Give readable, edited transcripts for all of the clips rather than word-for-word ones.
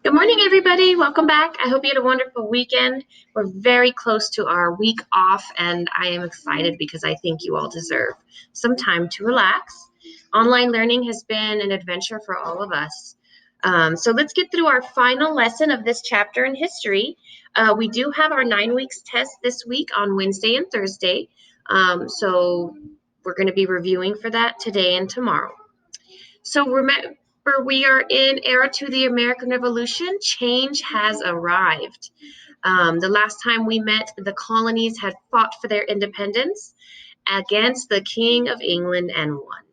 Good morning, everybody. Welcome back. I hope you had a wonderful weekend. We're very close to our week off, and I am excited because I think you all deserve some time to relax. Online learning has been an adventure for all of us. So let's get through our final lesson of this chapter in history. We do have our 9 weeks test this week on Wednesday and Thursday. So we're going to be reviewing for that today and tomorrow. So remember, we are in era to the American Revolution. Change has arrived. The last time we met, the colonies had fought for their independence against the King of England and won.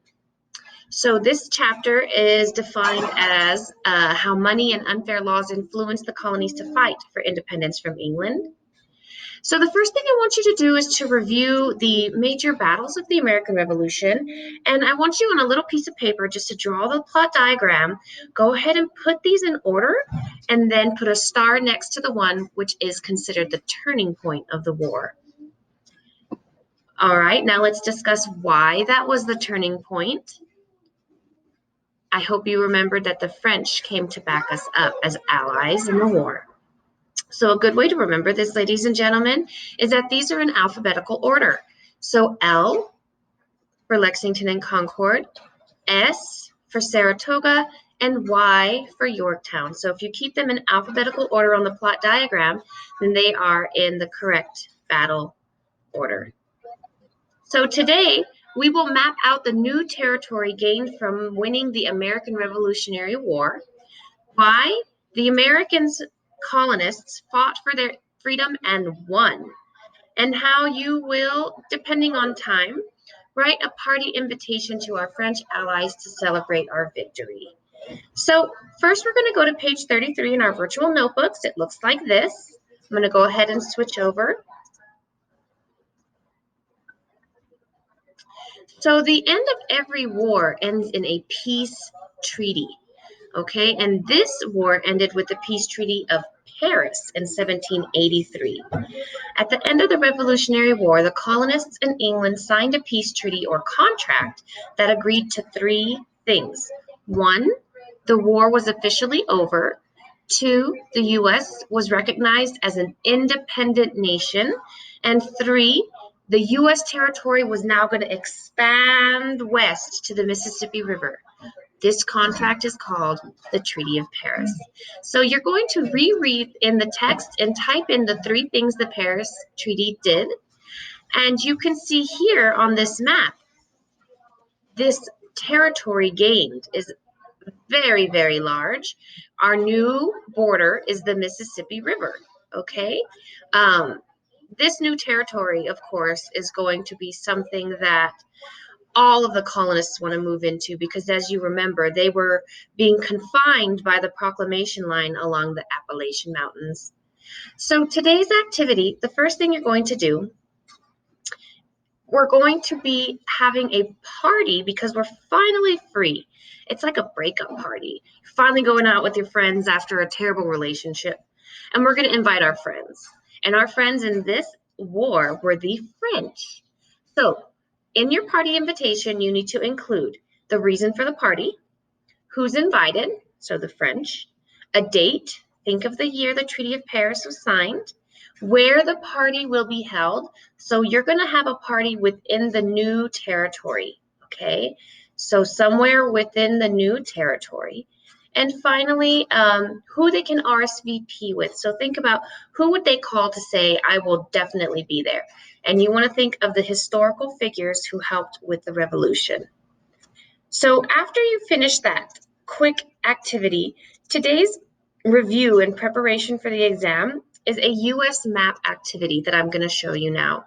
So this chapter is defined as how money and unfair laws influenced the colonies to fight for independence from England. So the first thing I want you to do is to review the major battles of the American Revolution. And I want you on a little piece of paper just to draw the plot diagram. Go ahead and put these in order and then put a star next to the one which is considered the turning point of the war. All right, now let's discuss why that was the turning point. I hope you remembered that the French came to back us up as allies in the war. So a good way to remember this, ladies and gentlemen, is that these are in alphabetical order. So L for Lexington and Concord, S for Saratoga, and Y for Yorktown. So if you keep them in alphabetical order on the plot diagram, then they are in the correct battle order. So today, we will map out the new territory gained from winning the American Revolutionary War, why the Americans colonists fought for their freedom and won, and how you will, depending on time, write a party invitation to our French allies to celebrate our victory. So first we're going to go to page 33 in our virtual notebooks. It looks like this. I'm going to go ahead and switch over. So the end of every war ends in a peace treaty. Okay, and this war ended with the Peace Treaty of Paris in 1783. At the end of the Revolutionary War, the colonists in England signed a peace treaty or contract that agreed to three things. One, the war was officially over. Two, the U.S. was recognized as an independent nation. And three, the U.S. territory was now going to expand west to the Mississippi River. This contract is called the Treaty of Paris. So you're going to reread in the text and type in the three things the Paris Treaty did. And you can see here on this map, this territory gained is very, very large. Our new border is the Mississippi River, okay? This new territory, of course, is going to be something that all of the colonists want to move into because, as you remember, they were being confined by the proclamation line along the Appalachian Mountains. So today's activity, the first thing you're going to do, we're going to be having a party because we're finally free. It's like a breakup party. You're finally going out with your friends after a terrible relationship, and we're going to invite our friends. And our friends in this war were the French. So in your party invitation, you need to include the reason for the party, who's invited, so the French, a date, think of the year the Treaty of Paris was signed, where the party will be held. So you're going to have a party within the new territory, okay? So somewhere within the new territory. And finally, who they can RSVP with. So think about who would they call to say, I will definitely be there. And you want to think of the historical figures who helped with the revolution. So after you finish that quick activity, today's review in preparation for the exam is a U.S. map activity that I'm going to show you now.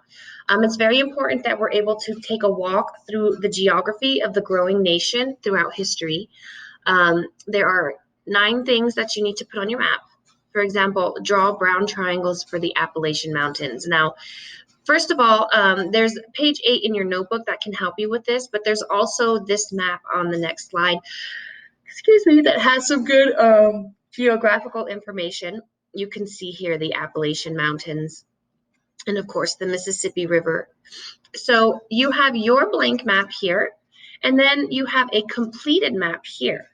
It's very important that we're able to take a walk through the geography of the growing nation throughout history. There are 9 things that you need to put on your map. For example, draw brown triangles for the Appalachian Mountains. Now, first of all, there's page 8 in your notebook that can help you with this, but there's also this map on the next slide, that has some good geographical information. You can see here the Appalachian Mountains and, of course, the Mississippi River. So you have your blank map here, and then you have a completed map here.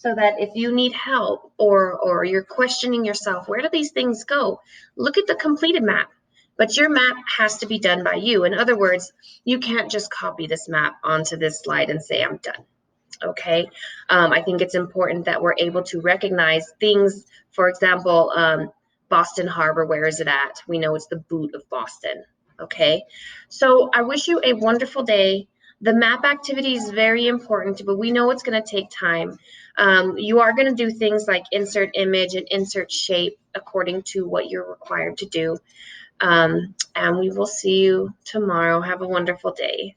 so that if you need help or you're questioning yourself, where do these things go? Look at the completed map. But your map has to be done by you. In other words, you can't just copy this map onto this slide and say, I'm done. Okay. I think it's important that we're able to recognize things. For example, Boston Harbor, where is it at? We know it's the boot of Boston. Okay. So I wish you a wonderful day. The map activity is very important, but we know it's going to take time. You are going to do things like insert image and insert shape according to what you're required to do. And we will see you tomorrow. Have a wonderful day.